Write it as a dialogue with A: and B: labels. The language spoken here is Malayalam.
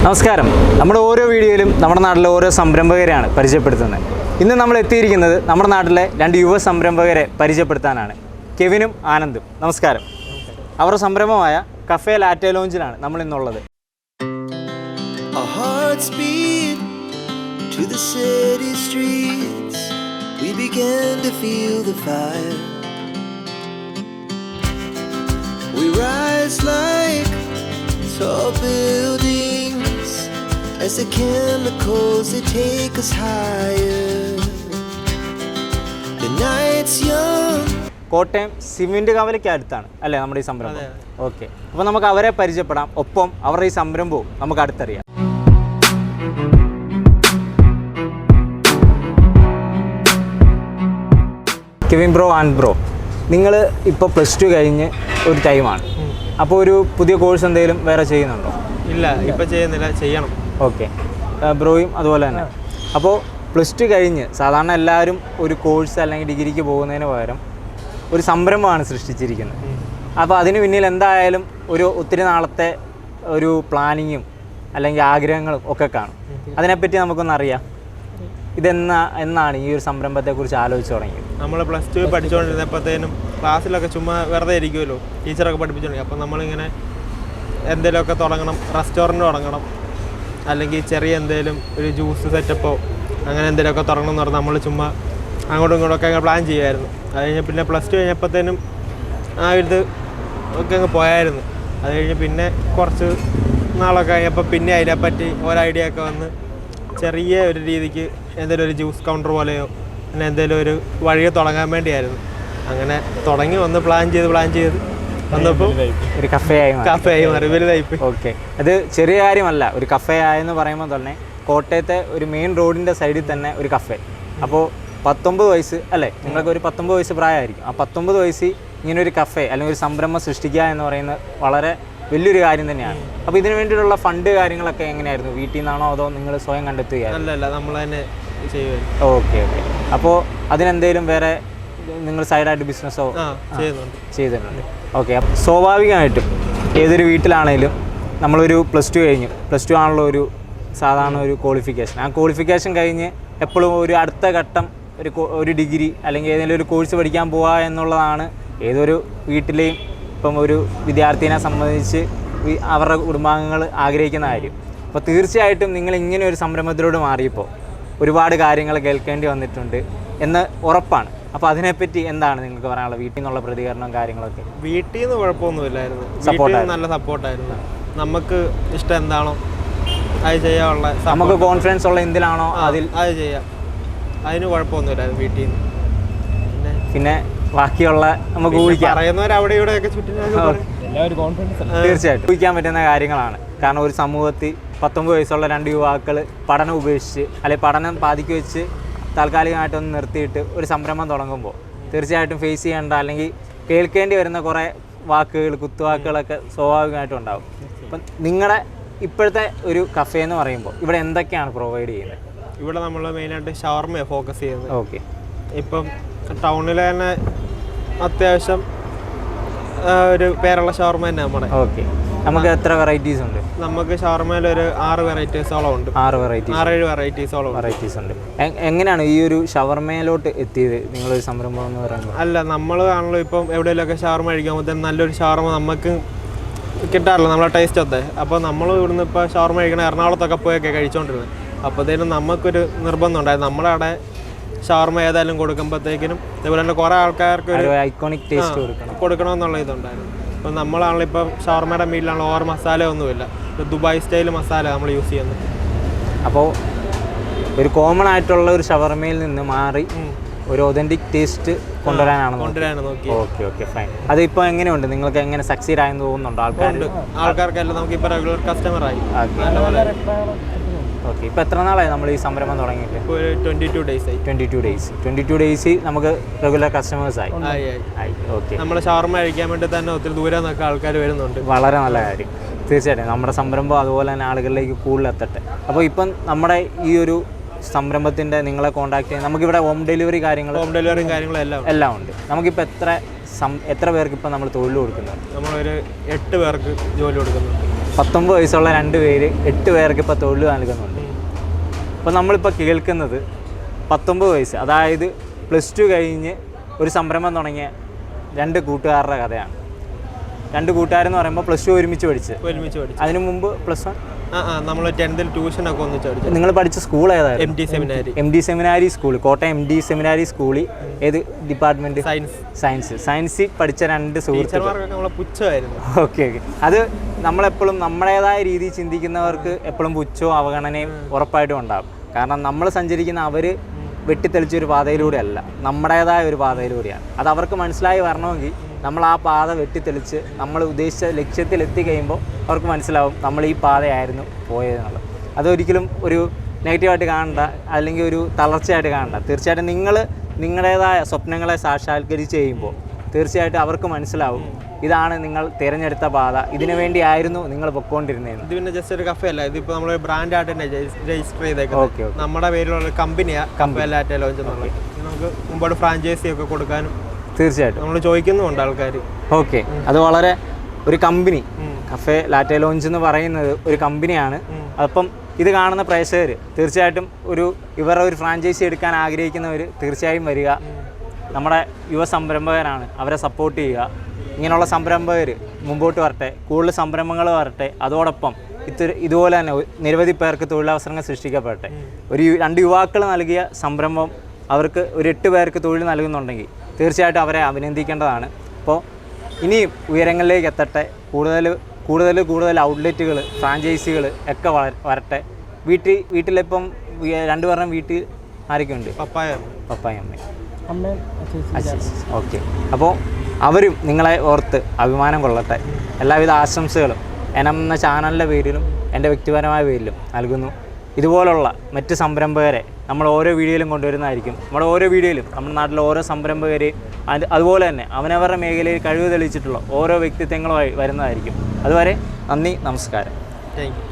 A: നമസ്കാരം. നമ്മുടെ ഓരോ വീഡിയോയിലും നമ്മുടെ നാട്ടിലെ ഓരോ സംരംഭകരെയാണ് പരിചയപ്പെടുത്തുന്നത്. ഇന്ന് നമ്മൾ എത്തിയിരിക്കുന്നത് നമ്മുടെ നാട്ടിലെ രണ്ട് യുവ സംരംഭകരെ പരിചയപ്പെടുത്താനാണ്, കെവിനും ആനന്ദും. നമസ്കാരം. അവരുടെ സംരംഭമായ കഫേ ലാറ്റെ ലോഞ്ചിലാണ് നമ്മൾ ഇന്നുള്ളത്.
B: Tall buildings as the chemicals they take us higher. The night's young.
A: Kottayam cement കവലയ്ക്ക് അടുത്താണ് അല്ലേ നമ്മുടെ ഈ സംരംഭം? ഓക്കെ, അപ്പോൾ നമുക്ക് അവരെ പരിചയപ്പെടാം, ഒപ്പം അവരുടെ ഈ സംരംഭവും നമുക്ക് അടുത്തറിയാം. കെവിൻ ബ്രോ ആൻഡ് ബ്രോ, നിങ്ങൾ ഇപ്പോൾ +2 കഴിഞ്ഞ് ഒരു ടൈമാണ്. അപ്പോൾ ഒരു പുതിയ കോഴ്സ് എന്തെങ്കിലും വേറെ ചെയ്യുന്നുണ്ടോ?
C: ഇല്ല, ഇപ്പം ചെയ്യുന്നില്ല, ചെയ്യണം.
A: ഓക്കെ, ബ്രോയും അതുപോലെ തന്നെ. അപ്പോൾ +2 കഴിഞ്ഞ് സാധാരണ എല്ലാവരും ഒരു കോഴ്സ് അല്ലെങ്കിൽ ഡിഗ്രിക്ക് പോകുന്നതിന് പകരം ഒരു സംരംഭമാണ് സൃഷ്ടിച്ചിരിക്കുന്നത്. അപ്പോൾ അതിന് പിന്നിൽ എന്തായാലും ഒത്തിരി നാളത്തെ ഒരു പ്ലാനിങ്ങും അല്ലെങ്കിൽ ആഗ്രഹങ്ങളും ഒക്കെ കാണും. അതിനെപ്പറ്റി നമുക്കൊന്നറിയാം. എന്നാണ് ഈ ഒരു സംരംഭത്തെക്കുറിച്ച് ആലോചിച്ച് തുടങ്ങിയത്?
C: നമ്മൾ +2 പഠിച്ചുകൊണ്ടിരുന്നപ്പോഴത്തേനും ക്ലാസ്സിലൊക്കെ ചുമ്മാ വെറുതെ ഇരിക്കുമല്ലോ, ടീച്ചറൊക്കെ പഠിപ്പിച്ചുകൊണ്ടിരിക്കും. അപ്പം നമ്മളിങ്ങനെ എന്തെങ്കിലുമൊക്കെ തുടങ്ങണം, റെസ്റ്റോറൻറ്റ് തുടങ്ങണം, അല്ലെങ്കിൽ ചെറിയ എന്തെങ്കിലും ഒരു ജ്യൂസ് സെറ്റപ്പോ അങ്ങനെ എന്തെങ്കിലുമൊക്കെ തുടങ്ങണം എന്ന് പറഞ്ഞാൽ നമ്മൾ ചുമ്മാ അങ്ങോട്ടും ഇങ്ങോട്ടൊക്കെ അങ്ങ് പ്ലാൻ ചെയ്യുമായിരുന്നു. അത് കഴിഞ്ഞ് പിന്നെ +2 കഴിഞ്ഞപ്പോഴത്തേനും ആ ഇത് ഒക്കെ അങ്ങ് പോയായിരുന്നു. അത് കഴിഞ്ഞ് പിന്നെ കുറച്ച് നാളൊക്കെ കഴിഞ്ഞപ്പോൾ പിന്നെ അതിനെപ്പറ്റി ഓരോ ഐഡിയ ഒക്കെ വന്ന് ചെറിയ ഒരു രീതിക്ക് എന്തെങ്കിലും ഒരു ജ്യൂസ് കൗണ്ടർ പോലെയോ അങ്ങനെ എന്തെങ്കിലും ഒരു വഴിയോ തുടങ്ങാൻ വേണ്ടിയായിരുന്നു. അങ്ങനെ തുടങ്ങി വന്ന് പ്ലാൻ ചെയ്ത് വന്നപ്പോൾ
A: ഒരു കഫേ
C: ആയി മാറി, വലുതായിപ്പോയി.
A: ഓക്കെ, അത് ചെറിയ കാര്യമല്ല. ഒരു കഫേ ആയെന്ന് പറയുമ്പോൾ തന്നെ കോട്ടയത്തെ ഒരു മെയിൻ റോഡിൻ്റെ സൈഡിൽ തന്നെ ഒരു കഫേ. അപ്പോൾ 19 വയസ്സ് അല്ലേ, നിങ്ങൾക്ക് ഒരു 19 വയസ്സ് പ്രായമായിരിക്കും. ആ 19 വയസ്സിൽ ഇങ്ങനെ ഒരു കഫേ അല്ലെങ്കിൽ ഒരു സംരംഭം സൃഷ്ടിക്കുക എന്ന് പറയുന്നത് വളരെ വലിയൊരു കാര്യം തന്നെയാണ്. അപ്പോൾ ഇതിനു വേണ്ടിയിട്ടുള്ള ഫണ്ട് കാര്യങ്ങളൊക്കെ എങ്ങനെയായിരുന്നു? വീട്ടിൽ നിന്നാണോ അതോ നിങ്ങൾ സ്വയം കണ്ടെത്തുകയായിരുന്നു?
C: അല്ല, നമ്മൾ തന്നെ ചെയ്യുമായിരുന്നു.
A: ഓക്കെ, അപ്പോൾ അതിനെന്തെങ്കിലും വേറെ നിങ്ങൾ സൈഡായിട്ട് ബിസിനസ്സോ ചെയ്തിട്ടുണ്ട്? ഓക്കെ, അപ്പോൾ സ്വാഭാവികമായിട്ടും ഏതൊരു വീട്ടിലാണെങ്കിലും നമ്മളൊരു +2 കഴിഞ്ഞു, +2 ആണല്ലോ ഒരു സാധാരണ ഒരു ക്വാളിഫിക്കേഷൻ. ആ ക്വാളിഫിക്കേഷൻ കഴിഞ്ഞ് എപ്പോഴും ഒരു അടുത്ത ഘട്ടം ഒരു ഡിഗ്രി അല്ലെങ്കിൽ ഏതെങ്കിലും ഒരു കോഴ്സ് പഠിക്കാൻ പോവുക എന്നുള്ളതാണ് ഏതൊരു വീട്ടിലെയും ഇപ്പം ഒരു വിദ്യാർത്ഥിനെ സംബന്ധിച്ച് അവരുടെ കുടുംബാംഗങ്ങൾ ആഗ്രഹിക്കുന്ന കാര്യം. അപ്പോൾ തീർച്ചയായിട്ടും നിങ്ങൾ ഇങ്ങനെ ഒരു സംരംഭത്തിലൂടെ മാറിയപ്പോൾ ഒരുപാട് കാര്യങ്ങൾ കേൾക്കേണ്ടി വന്നിട്ടുണ്ട് എന്ന് ഉറപ്പാണ്. അപ്പോൾ അതിനെപ്പറ്റി എന്താണ് നിങ്ങൾക്ക് പറയാനുള്ളത്? വീട്ടിൽ നിന്നുള്ള പ്രതികരണവും കാര്യങ്ങളൊക്കെ?
C: വീട്ടിൽ നിന്ന് കുഴപ്പമൊന്നുമില്ലായിരുന്നു, നല്ല സപ്പോർട്ടായിരുന്നു. നമുക്ക് ഇഷ്ടം എന്താണോ അത് ചെയ്യാനുള്ള,
A: നമുക്ക് കോൺഫിഡൻസ് ഉള്ള എന്തിലാണോ
C: അത് ചെയ്യാം, അതിന് കുഴപ്പമൊന്നുമില്ലായിരുന്നു വീട്ടിൽ നിന്ന്.
A: പിന്നെ ബാക്കിയുള്ള നമുക്ക്
C: പറയുന്നവർ അവിടെ ഇവിടെയൊക്കെ
A: തീർച്ചയായിട്ടും ഊഹിക്കാൻ പറ്റുന്ന കാര്യങ്ങളാണ്. കാരണം ഒരു സമൂഹത്തിൽ 19 വയസ്സുള്ള 2 യുവാക്കൾ പഠനം ഉപേക്ഷിച്ച് അല്ലെങ്കിൽ പഠനം പാതിക്ക് വെച്ച് താൽക്കാലികമായിട്ടൊന്ന് നിർത്തിയിട്ട് ഒരു സംരംഭം തുടങ്ങുമ്പോൾ തീർച്ചയായിട്ടും ഫേസ് ചെയ്യേണ്ട അല്ലെങ്കിൽ കേൾക്കേണ്ടി വരുന്ന കുറേ വാക്കുകൾ, കുത്തുവാക്കുകളൊക്കെ സ്വാഭാവികമായിട്ടും ഉണ്ടാകും. അപ്പം നിങ്ങളുടെ ഇപ്പോഴത്തെ ഒരു കഫേ എന്ന് പറയുമ്പോൾ ഇവിടെ എന്തൊക്കെയാണ് പ്രൊവൈഡ് ചെയ്യുന്നത്?
C: ഇവിടെ നമ്മൾ മെയിനായിട്ട് ഷവർമയാണ് ഫോക്കസ് ചെയ്യുന്നത്.
A: ഓക്കെ,
C: ഇപ്പം ടൗണിൽ തന്നെ അത്യാവശ്യം ഒരു പേരുള്ള ഷവർമ തന്നെ നമ്മുടെ.
A: ഓക്കെ, നമുക്ക് എത്ര വെറൈറ്റീസ് ഉണ്ട്?
C: നമുക്ക് ഷവർമയിൽ ഒരു 6 വെറൈറ്റീസോളം ഉണ്ട്.
A: 6-7
C: വെറൈറ്റീസോളം
A: ഉണ്ട്. എങ്ങനെയാണ് ഈ ഒരു ഷവർമയിലോട്ട് എത്തിയത് നിങ്ങളൊരു സംരംഭം എന്ന് പറയുമ്പോൾ?
C: അല്ല, നമ്മൾ ആണല്ലോ ഇപ്പം എവിടെയെങ്കിലുമൊക്കെ ഷവർമ കഴിക്കുമ്പോഴത്തേനും നല്ലൊരു ഷവർമ നമുക്ക് കിട്ടാറില്ല, നമ്മളെ ടേസ്റ്റ് ഒത്തേ. അപ്പോൾ നമ്മൾ ഇവിടുന്ന് ഇപ്പോൾ ഷവർമ കഴിക്കണ എറണാകുളത്തൊക്കെ പോയൊക്കെ കഴിച്ചുകൊണ്ടിരുന്നത്. അപ്പോഴത്തേനും നമുക്കൊരു നിർബന്ധം ഉണ്ടായിരുന്നു, നമ്മുടെ അവിടെ ഷവർമ ഏതായാലും കൊടുക്കുമ്പോഴത്തേക്കിനും ഇതുപോലെ തന്നെ കുറേ ആൾക്കാർക്ക് ഒരു
A: ഐക്കോണിക് ടേസ്റ്റ്
C: കൊടുക്കണമെന്നുള്ള ഇതുണ്ടായിരുന്നു. അപ്പം നമ്മളാണല്ലോ ഇപ്പം ഷവർമയുടെ മീറ്റിലാണല്ലോ ഓവർ മസാല ഒന്നുമില്ല, ദുബായ് സ്റ്റൈൽ മസാല നമ്മൾ യൂസ് ചെയ്യുന്നത്.
A: അപ്പോൾ ഒരു കോമൺ ആയിട്ടുള്ള ഒരു ഷവർമയിൽ നിന്ന് മാറി ഒരു ഒതന്റിക് ടേസ്റ്റ് കൊണ്ടുവരാനാണ്
C: നോക്കി.
A: Okay, fine. അതിപ്പോൾ എങ്ങനെയുണ്ട്? നിങ്ങൾക്ക് എങ്ങനെ സക്സീഡ് ആയെന്ന് തോന്നുന്നുണ്ടോ?
C: ആൾക്കാർക്കെല്ലാം നമുക്കിപ്പോൾ റെഗുലർ കസ്റ്റമറായി.
A: ഓക്കെ, ഇപ്പോൾ എത്ര നാളായി നമ്മൾ ഈ സംരംഭം തുടങ്ങിയിട്ട്?
C: 22
A: ഡേയ്സ് നമുക്ക് റെഗുലർ കസ്റ്റമേഴ്സായി. ഓക്കെ,
C: നമ്മൾ ഷവർമ കഴിക്കാൻ വേണ്ടി തന്നെ ഒത്തിരി ദൂരെ നിന്നൊക്കെ ആൾക്കാർ വരുന്നുണ്ട്.
A: വളരെ നല്ല കാര്യം. തീർച്ചയായിട്ടും നമ്മുടെ സംരംഭം അതുപോലെ തന്നെ ആളുകളിലേക്ക് കൂടുതൽ എത്തട്ടെ. അപ്പോൾ ഇപ്പം നമ്മുടെ ഈ ഒരു സംരംഭത്തിൻ്റെ നിങ്ങളെ കോൺടാക്ട് ചെയ്യാൻ നമുക്കിവിടെ ഹോം ഡെലിവറിയും കാര്യങ്ങളും എല്ലാം ഉണ്ട്. നമുക്കിപ്പോൾ എത്ര പേർക്ക് ഇപ്പം നമ്മൾ തൊഴിൽ കൊടുക്കുന്നത്?
C: നമ്മളൊരു 8 പേർക്ക് ജോലി കൊടുക്കുന്നുണ്ട്.
A: 19 വയസ്സുള്ള 2 പേര് 8 പേർക്ക് ഇപ്പോൾ തൊഴിൽ നൽകുന്നുണ്ട്. അപ്പോൾ നമ്മളിപ്പോൾ കേൾക്കുന്നത് 19 വയസ്സ്, അതായത് +2 കഴിഞ്ഞ് ഒരു സംരംഭം തുടങ്ങിയ 2 കൂട്ടുകാരുടെ കഥയാണ്. 2 കൂട്ടുകാരെന്ന് പറയുമ്പോൾ +2 ഒരുമിച്ച് പഠിച്ച്. അതിനു മുമ്പ് +1
C: നമ്മൾ 10th ട്യൂഷനൊക്കെ ഒന്നിച്ച് പഠിച്ചു.
A: നിങ്ങൾ പഠിച്ച സ്കൂൾ ഏതായിരുന്നു? MD സെമിനാരി സ്കൂൾ, കോട്ടയം MD സെമിനാരി സ്കൂളിൽ. ഏത് ഡിപ്പാർട്ട്മെന്റ്? സയൻസിൽ പഠിച്ച 2 സുഹൃത്തുക്കൾ. ഓക്കെ. അത് നമ്മളെപ്പോഴും നമ്മുടേതായ രീതിയിൽ ചിന്തിക്കുന്നവർക്ക് എപ്പോഴും പുച്ഛവും അവഗണനയും ഉറപ്പായിട്ടും ഉണ്ടാകും. കാരണം നമ്മൾ സഞ്ചരിക്കുന്ന അവർ വെട്ടിത്തെളിച്ചൊരു പാതയിലൂടെയല്ല, നമ്മുടേതായ ഒരു പാതയിലൂടെയാണ്. അത് അവർക്ക് മനസ്സിലായി വരണമെങ്കിൽ നമ്മൾ ആ പാത വെട്ടിത്തെളിച്ച് നമ്മൾ ഉദ്ദേശിച്ച ലക്ഷ്യത്തിൽ എത്തിക്കഴിയുമ്പോൾ അവർക്ക് മനസ്സിലാവും നമ്മൾ ഈ പാതയായിരുന്നു പോയതെന്നുള്ളത്. അതൊരിക്കലും ഒരു നെഗറ്റീവായിട്ട് കാണണ്ട, അല്ലെങ്കിൽ ഒരു തളർച്ചയായിട്ട് കാണണ്ട. തീർച്ചയായിട്ടും നിങ്ങൾ നിങ്ങളുടേതായ സ്വപ്നങ്ങളെ സാക്ഷാത്കരിച്ച് കഴിയുമ്പോൾ തീർച്ചയായിട്ടും അവർക്ക് മനസ്സിലാവും ഇതാണ് നിങ്ങൾ തിരഞ്ഞെടുത്ത പാത, ഇതിനു വേണ്ടിയായിരുന്നു നിങ്ങൾ പൊക്കോണ്ടിരുന്നത്.
C: ഇത് പിന്നെ ജസ്റ്റ് ഒരു കഫേ അല്ല, ഇതിപ്പോൾ നമ്മൾ ബ്രാൻഡായിട്ട് തന്നെ രജിസ്റ്റർ ചെയ്തേക്കുന്നത്. നമ്മുടെ പേരിലുള്ള കമ്പനിയാണ് കഫേ ലാറ്റെ ലോഞ്ച് എന്നുള്ളത്. നമുക്ക് മുമ്പോട്ട് ഫ്രാഞ്ചൈസി ഒക്കെ കൊടുക്കാനും
A: തീർച്ചയായിട്ടും
C: നമ്മൾ ചോദിക്കുന്നുമുണ്ട് ആൾക്കാർ.
A: ഓക്കെ. അത് വളരെ ഒരു കമ്പനി, കഫേ ലാറ്റെ ലോഞ്ച് എന്ന് പറയുന്നത് ഒരു കമ്പനിയാണ്. അപ്പം ഇത് കാണുന്ന പ്രേക്ഷകർ തീർച്ചയായിട്ടും ഇവരുടെ ഒരു ഫ്രാഞ്ചൈസി എടുക്കാൻ ആഗ്രഹിക്കുന്നവർ തീർച്ചയായും വരിക. നമ്മുടെ യുവ സംരംഭകരാണ്, അവരെ സപ്പോർട്ട് ചെയ്യുക. ഇങ്ങനെയുള്ള സംരംഭകർ മുമ്പോട്ട് വരട്ടെ, കൂടുതൽ സംരംഭങ്ങൾ വരട്ടെ. അതോടൊപ്പം ഇതുപോലെ തന്നെ നിരവധി പേർക്ക് തൊഴിലവസരങ്ങൾ സൃഷ്ടിക്കപ്പെടട്ടെ. 2 യുവാക്കൾ നൽകിയ സംരംഭം അവർക്ക് 8 പേർക്ക് തൊഴിൽ നൽകുന്നുണ്ടെങ്കിൽ തീർച്ചയായിട്ടും അവരെ അഭിനന്ദിക്കേണ്ടതാണ്. അപ്പോൾ ഇനിയും ഉയരങ്ങളിലേക്ക് എത്തട്ടെ. കൂടുതൽ ഔട്ട്ലെറ്റുകൾ, ഫ്രാഞ്ചൈസികൾ ഒക്കെ വരട്ടെ. വീട്ടിലിപ്പം 2 പേരുടെയും വീട്ടിൽ ആരൊക്കെ ഉണ്ട്? പപ്പായും അമ്മയും. ഓക്കെ. അപ്പോൾ അവരും നിങ്ങളെ ഓർത്ത് അഭിമാനം കൊള്ളട്ടെ. എല്ലാവിധ ആശംസകളും എന്ന ചാനലിൻ്റെ പേരിലും എൻ്റെ വ്യക്തിപരമായ പേരിലും നൽകുന്നു. ഇതുപോലുള്ള മറ്റ് സംരംഭകരെ നമ്മൾ ഓരോ വീഡിയോയിലും കൊണ്ടുവരുന്നതായിരിക്കും. നമ്മുടെ ഓരോ വീഡിയോയിലും നമ്മുടെ നാട്ടിലെ ഓരോ സംരംഭകരെയും അതുപോലെ തന്നെ അവനവരുടെ മേഖലയിൽ കഴിവ് തെളിയിച്ചിട്ടുള്ള ഓരോ വ്യക്തിത്വങ്ങളുമായി വരുന്നതായിരിക്കും. അതുവരെ നന്ദി, നമസ്കാരം.
C: Thank you.